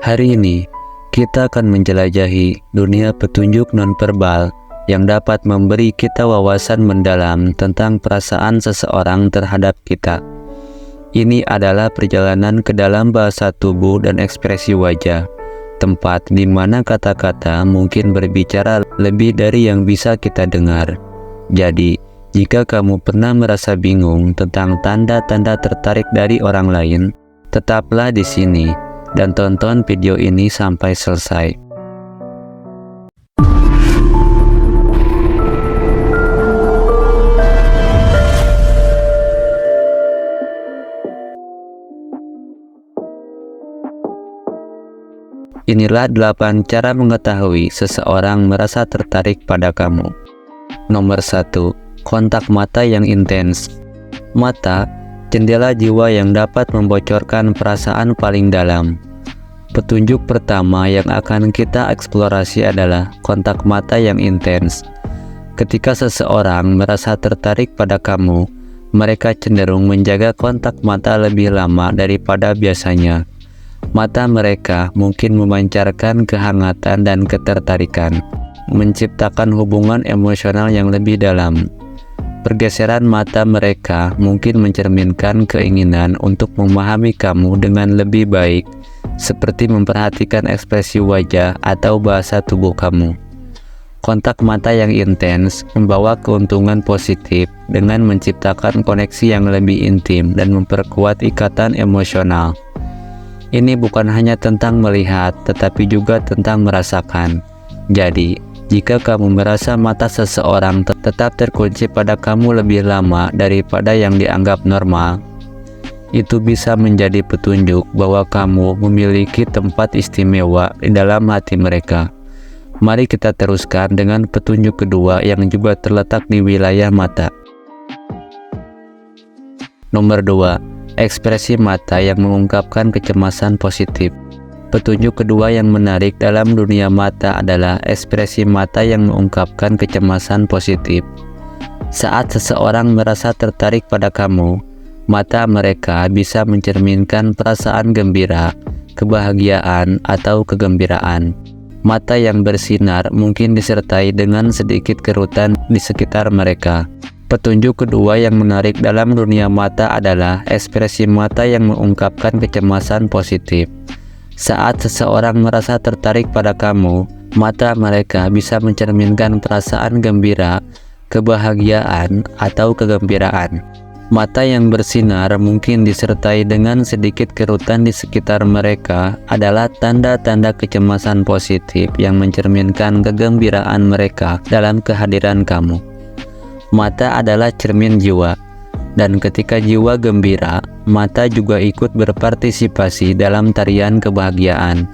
Hari ini, kita akan menjelajahi dunia petunjuk nonverbal yang dapat memberi kita wawasan mendalam tentang perasaan seseorang terhadap kita. Ini adalah perjalanan ke dalam bahasa tubuh dan ekspresi wajah, tempat di mana kata-kata mungkin berbicara lebih dari yang bisa kita dengar. Jadi, jika kamu pernah merasa bingung tentang tanda-tanda tertarik dari orang lain, tetaplah di sini dan tonton video ini sampai selesai. Inilah 8 cara mengetahui seseorang merasa tertarik pada kamu. Nomor 1. Kontak mata yang intens. Mata, jendela jiwa yang dapat membocorkan perasaan paling dalam. Petunjuk pertama yang akan kita eksplorasi adalah kontak mata yang intens. Ketika seseorang merasa tertarik pada kamu, mereka cenderung menjaga kontak mata lebih lama daripada biasanya. Mata mereka mungkin memancarkan kehangatan dan ketertarikan, menciptakan hubungan emosional yang lebih dalam. Pergeseran mata mereka mungkin mencerminkan keinginan untuk memahami kamu dengan lebih baik, seperti memperhatikan ekspresi wajah atau bahasa tubuh kamu. Kontak mata yang intens membawa keuntungan positif dengan menciptakan koneksi yang lebih intim dan memperkuat ikatan emosional. Ini bukan hanya tentang melihat, tetapi juga tentang merasakan. Jadi, jika kamu merasa mata seseorang tetap terkunci pada kamu lebih lama daripada yang dianggap normal, itu bisa menjadi petunjuk bahwa kamu memiliki tempat istimewa di dalam hati mereka. Mari kita teruskan dengan petunjuk kedua yang juga terletak di wilayah mata. Nomor 2. Ekspresi mata yang mengungkapkan kecemasan positif. Petunjuk kedua yang menarik dalam dunia mata adalah ekspresi mata yang mengungkapkan kecemasan positif. Saat seseorang merasa tertarik pada kamu, mata mereka bisa mencerminkan perasaan gembira, kebahagiaan, atau kegembiraan. Mata yang bersinar mungkin disertai dengan sedikit kerutan di sekitar mereka. Petunjuk kedua yang menarik dalam dunia mata adalah ekspresi mata yang mengungkapkan kecemasan positif. Saat seseorang merasa tertarik pada kamu, mata mereka bisa mencerminkan perasaan gembira, kebahagiaan, atau kegembiraan. Mata yang bersinar mungkin disertai dengan sedikit kerutan di sekitar mereka adalah tanda-tanda kecemasan positif yang mencerminkan kegembiraan mereka dalam kehadiran kamu. Mata adalah cermin jiwa, dan ketika jiwa gembira, mata juga ikut berpartisipasi dalam tarian kebahagiaan.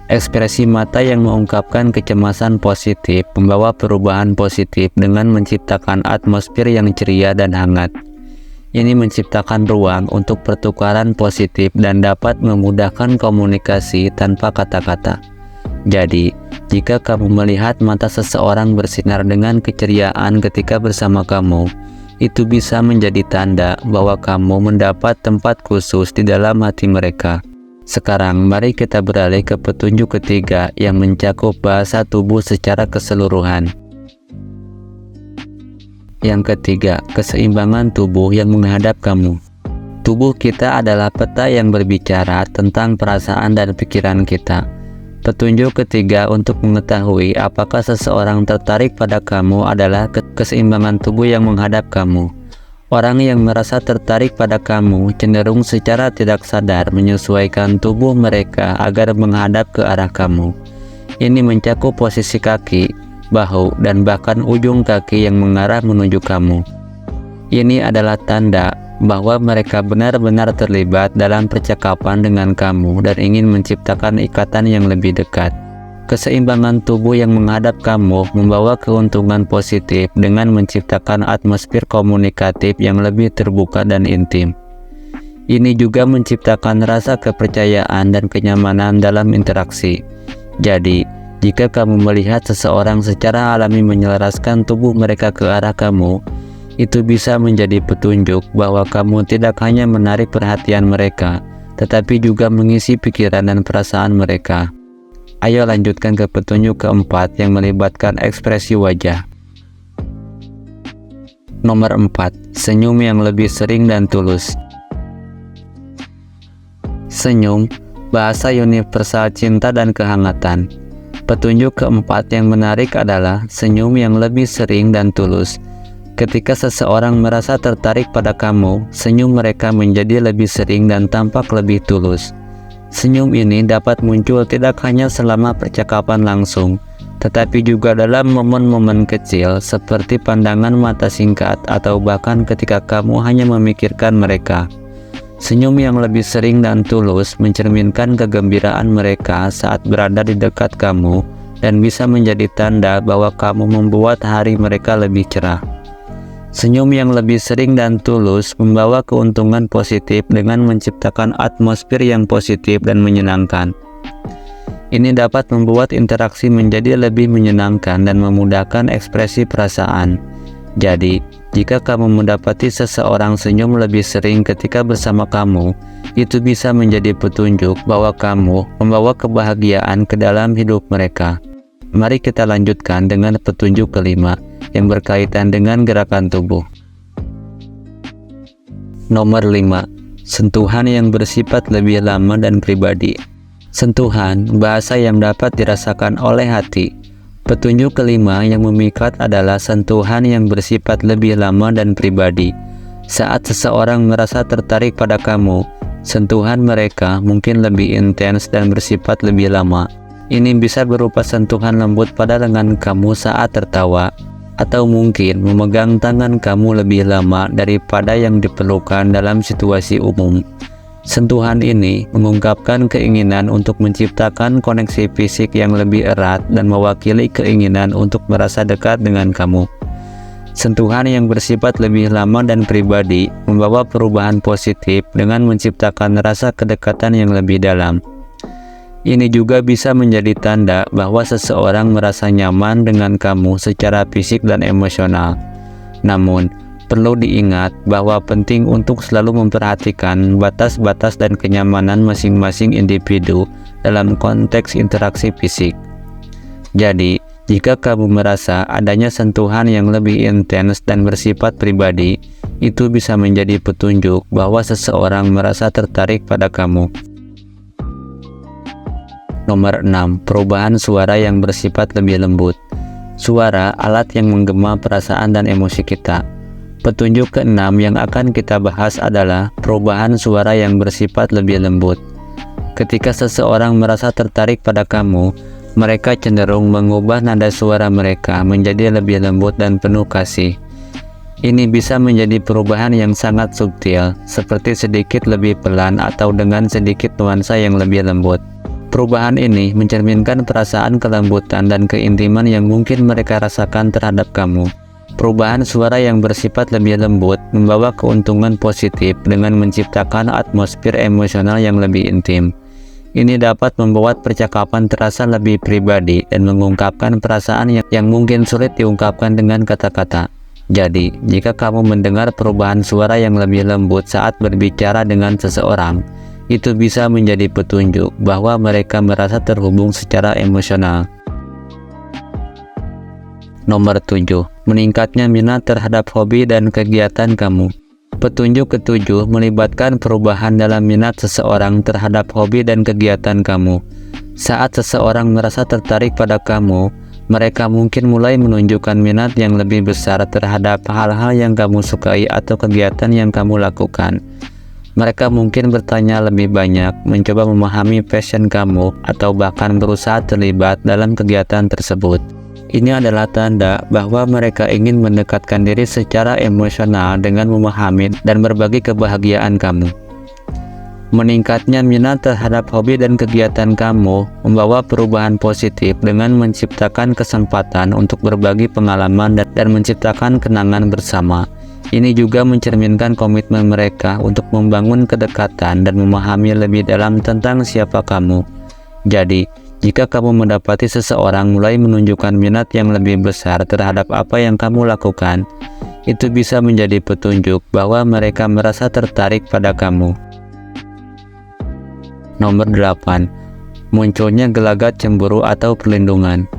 Ekspresi mata yang mengungkapkan kecemasan positif membawa perubahan positif dengan menciptakan atmosfer yang ceria dan hangat. Ini menciptakan ruang untuk pertukaran positif dan dapat memudahkan komunikasi tanpa kata-kata. Jadi, jika kamu melihat mata seseorang bersinar dengan keceriaan ketika bersama kamu, itu bisa menjadi tanda bahwa kamu mendapat tempat khusus di dalam hati mereka. Sekarang, mari kita beralih ke petunjuk ketiga yang mencakup bahasa tubuh secara keseluruhan. Yang ketiga, keseimbangan tubuh yang menghadap kamu. Tubuh kita adalah peta yang berbicara tentang perasaan dan pikiran kita. Petunjuk ketiga untuk mengetahui apakah seseorang tertarik pada kamu adalah keseimbangan tubuh yang menghadap kamu. Orang yang merasa tertarik pada kamu cenderung secara tidak sadar menyesuaikan tubuh mereka agar menghadap ke arah kamu. Ini mencakup posisi kaki, bahu, dan bahkan ujung kaki yang mengarah menuju kamu. Ini adalah tanda bahwa mereka benar-benar terlibat dalam percakapan dengan kamu dan ingin menciptakan ikatan yang lebih dekat. Keseimbangan tubuh yang menghadap kamu membawa keuntungan positif dengan menciptakan atmosfer komunikatif yang lebih terbuka dan intim. Ini juga menciptakan rasa kepercayaan dan kenyamanan dalam interaksi. Jadi, jika kamu melihat seseorang secara alami menyelaraskan tubuh mereka ke arah kamu, itu bisa menjadi petunjuk bahwa kamu tidak hanya menarik perhatian mereka, tetapi juga mengisi pikiran dan perasaan mereka. Ayo lanjutkan ke petunjuk keempat yang melibatkan ekspresi wajah. Nomor 4. Senyum yang lebih sering dan tulus. Senyum, bahasa universal cinta dan kehangatan. Petunjuk keempat yang menarik adalah senyum yang lebih sering dan tulus. Ketika seseorang merasa tertarik pada kamu, senyum mereka menjadi lebih sering dan tampak lebih tulus. Senyum ini dapat muncul tidak hanya selama percakapan langsung, tetapi juga dalam momen-momen kecil seperti pandangan mata singkat atau bahkan ketika kamu hanya memikirkan mereka. Senyum yang lebih sering dan tulus mencerminkan kegembiraan mereka saat berada di dekat kamu dan bisa menjadi tanda bahwa kamu membuat hari mereka lebih cerah. Senyum yang lebih sering dan tulus membawa keuntungan positif dengan menciptakan atmosfer yang positif dan menyenangkan. Ini dapat membuat interaksi menjadi lebih menyenangkan dan memudahkan ekspresi perasaan. Jadi, jika kamu mendapati seseorang senyum lebih sering ketika bersama kamu, itu bisa menjadi petunjuk bahwa kamu membawa kebahagiaan ke dalam hidup mereka. Mari kita lanjutkan dengan petunjuk kelima yang berkaitan dengan gerakan tubuh. Nomor 5. Sentuhan yang bersifat lebih lama dan pribadi. Sentuhan, bahasa yang dapat dirasakan oleh hati. Petunjuk kelima yang memikat adalah sentuhan yang bersifat lebih lama dan pribadi. Saat seseorang merasa tertarik pada kamu, sentuhan mereka mungkin lebih intens dan bersifat lebih lama. Ini bisa berupa sentuhan lembut pada lengan kamu saat tertawa, atau mungkin memegang tangan kamu lebih lama daripada yang diperlukan dalam situasi umum. Sentuhan ini mengungkapkan keinginan untuk menciptakan koneksi fisik yang lebih erat dan mewakili keinginan untuk merasa dekat dengan kamu. Sentuhan yang bersifat lebih lama dan pribadi membawa perubahan positif dengan menciptakan rasa kedekatan yang lebih dalam. Ini juga bisa menjadi tanda bahwa seseorang merasa nyaman dengan kamu secara fisik dan emosional. Namun, perlu diingat bahwa penting untuk selalu memperhatikan batas-batas dan kenyamanan masing-masing individu dalam konteks interaksi fisik. Jadi, jika kamu merasa adanya sentuhan yang lebih intens dan bersifat pribadi, itu bisa menjadi petunjuk bahwa seseorang merasa tertarik pada kamu. Nomor 6. Perubahan suara yang bersifat lebih lembut. Suara, alat yang menggema perasaan dan emosi kita. Petunjuk ke-6 yang akan kita bahas adalah perubahan suara yang bersifat lebih lembut. Ketika seseorang merasa tertarik pada kamu, mereka cenderung mengubah nada suara mereka menjadi lebih lembut dan penuh kasih. Ini bisa menjadi perubahan yang sangat subtil, seperti sedikit lebih pelan atau dengan sedikit nuansa yang lebih lembut. Perubahan ini mencerminkan perasaan kelembutan dan keintiman yang mungkin mereka rasakan terhadap kamu. Perubahan suara yang bersifat lebih lembut membawa keuntungan positif dengan menciptakan atmosfer emosional yang lebih intim. Ini dapat membuat percakapan terasa lebih pribadi dan mengungkapkan perasaan yang mungkin sulit diungkapkan dengan kata-kata. Jadi, jika kamu mendengar perubahan suara yang lebih lembut saat berbicara dengan seseorang, itu bisa menjadi petunjuk bahwa mereka merasa terhubung secara emosional. Nomor 7. Meningkatnya minat terhadap hobi dan kegiatan kamu. Petunjuk ke-7 melibatkan perubahan dalam minat seseorang terhadap hobi dan kegiatan kamu. Saat seseorang merasa tertarik pada kamu, mereka mungkin mulai menunjukkan minat yang lebih besar terhadap hal-hal yang kamu sukai atau kegiatan yang kamu lakukan. Mereka mungkin bertanya lebih banyak, mencoba memahami passion kamu, atau bahkan berusaha terlibat dalam kegiatan tersebut. Ini adalah tanda bahwa mereka ingin mendekatkan diri secara emosional dengan memahami dan berbagi kebahagiaan kamu. Meningkatnya minat terhadap hobi dan kegiatan kamu membawa perubahan positif dengan menciptakan kesempatan untuk berbagi pengalaman dan menciptakan kenangan bersama. Ini juga mencerminkan komitmen mereka untuk membangun kedekatan dan memahami lebih dalam tentang siapa kamu. Jadi, jika kamu mendapati seseorang mulai menunjukkan minat yang lebih besar terhadap apa yang kamu lakukan, itu bisa menjadi petunjuk bahwa mereka merasa tertarik pada kamu. Nomor 8. Munculnya gelagat cemburu atau perlindungan.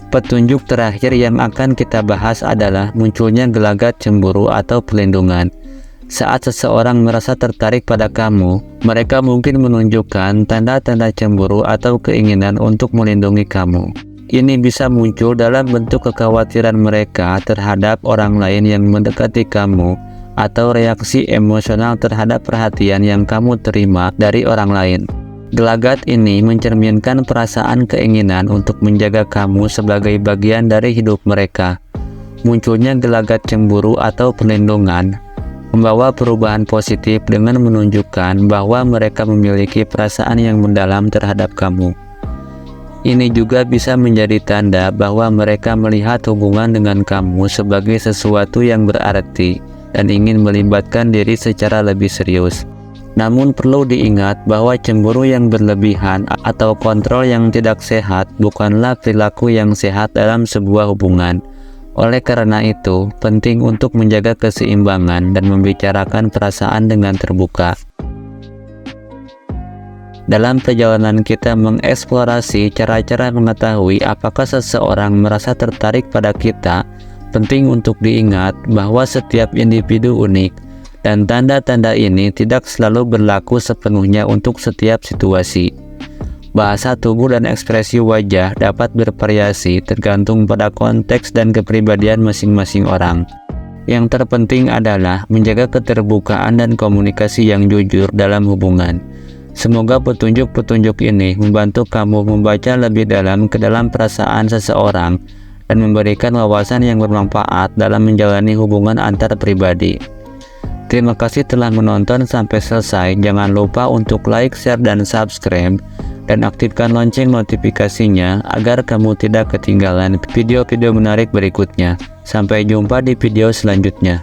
Petunjuk terakhir yang akan kita bahas adalah munculnya gelagat cemburu atau perlindungan. Saat seseorang merasa tertarik pada kamu, mereka mungkin menunjukkan tanda-tanda cemburu atau keinginan untuk melindungi kamu. Ini bisa muncul dalam bentuk kekhawatiran mereka terhadap orang lain yang mendekati kamu, atau reaksi emosional terhadap perhatian yang kamu terima dari orang lain. Gelagat ini mencerminkan perasaan keinginan untuk menjaga kamu sebagai bagian dari hidup mereka. Munculnya gelagat cemburu atau perlindungan membawa perubahan positif dengan menunjukkan bahwa mereka memiliki perasaan yang mendalam terhadap kamu. Ini juga bisa menjadi tanda bahwa mereka melihat hubungan dengan kamu sebagai sesuatu yang berarti dan ingin melibatkan diri secara lebih serius. Namun perlu diingat bahwa cemburu yang berlebihan atau kontrol yang tidak sehat bukanlah perilaku yang sehat dalam sebuah hubungan. Oleh karena itu, penting untuk menjaga keseimbangan dan membicarakan perasaan dengan terbuka. Dalam perjalanan kita mengeksplorasi cara-cara mengetahui apakah seseorang merasa tertarik pada kita, penting untuk diingat bahwa setiap individu unik, dan tanda-tanda ini tidak selalu berlaku sepenuhnya untuk setiap situasi. Bahasa tubuh dan ekspresi wajah dapat bervariasi tergantung pada konteks dan kepribadian masing-masing orang. Yang terpenting adalah menjaga keterbukaan dan komunikasi yang jujur dalam hubungan. Semoga petunjuk-petunjuk ini membantu kamu membaca lebih dalam ke dalam perasaan seseorang dan memberikan wawasan yang bermanfaat dalam menjalani hubungan antar pribadi. Terima kasih telah menonton sampai selesai. Jangan lupa untuk like, share, dan subscribe, dan aktifkan lonceng notifikasinya agar kamu tidak ketinggalan video-video menarik berikutnya. Sampai jumpa di video selanjutnya.